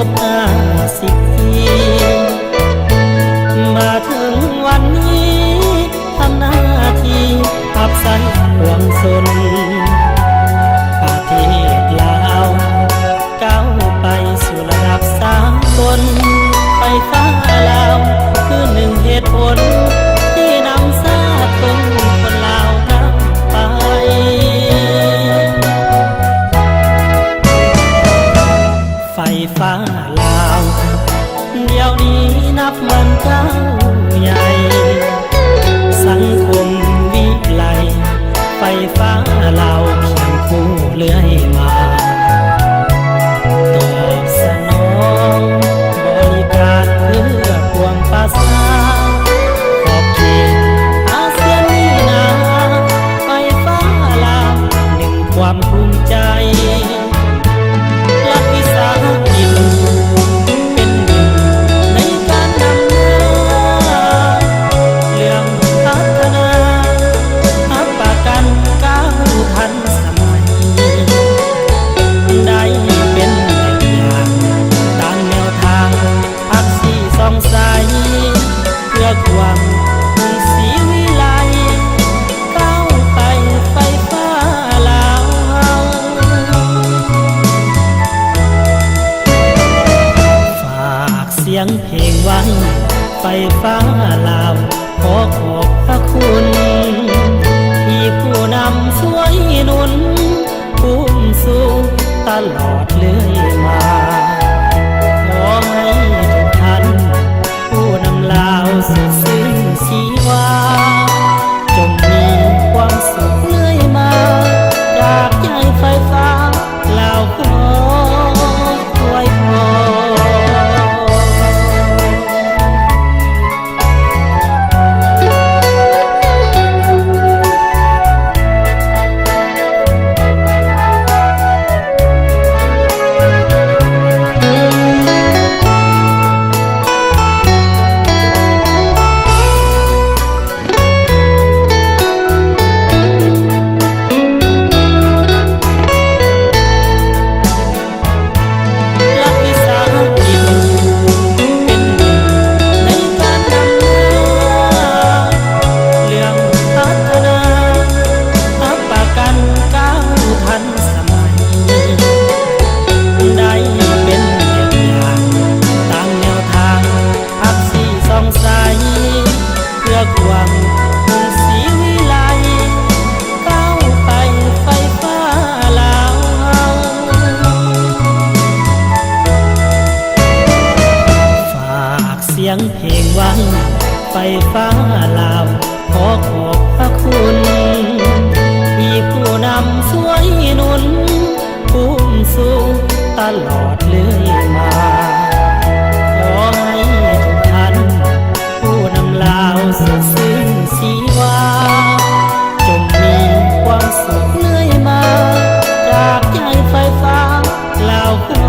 บ50 ปีมาถึงวันนี้ทำหน้าที่ขับใส่ห่วงสนประเทศลาวก้าวไปสู่ระดับสากลไฟฟ้าลาวคือหนึ่งเหตุผลที่นำชาติคนลาวนำไปไฟฟ้าลาวเดี๋ยวนี้นับวันก้าวใหญ่สังคมวิไลไฟฟ้าลาวเคียงคู่เรื่อยมาตอบสนองบริการเพื่อปวงประชาขอบเขตอาเซียนนี่นาไฟฟ้าลาวหนึ่งความภูมิใจรัฐวิสาหกิจเป็นหนึ่งในการนำหน้าเรื่องพัฒนาหักประกันก้าวทันสมัยได้เป็นแบบอย่างตามแนวทางพักสีสองสายเพื่อความศรีวิไลก้าวไปไฟฟ้าลาวฝากเสียงเพลงไว้ไฟฟ้าลาวขอขอบพระคุณที่ผู้นำช่วยหนุนภูมิสู่ตลอดเรื่อยมาขอให้ทุกท่านผู้นำลาวสุดซึ้งชีวาจงมีความสุขเรื่อยมาจากใจไฟฟ้าลาวขออวยพรเสียงเพลงไว้ไฟฟ้าลาวขอขอบพระคุณที่ผู้นำช่วยหนุนภูมิสู่ตลอดเรื่อยมาขอให้ทุกท่านผู้นำลาวสุดซึ้งชีวาจงมีความสุขเรื่อยมาจากใจไฟฟ้าลาวขอ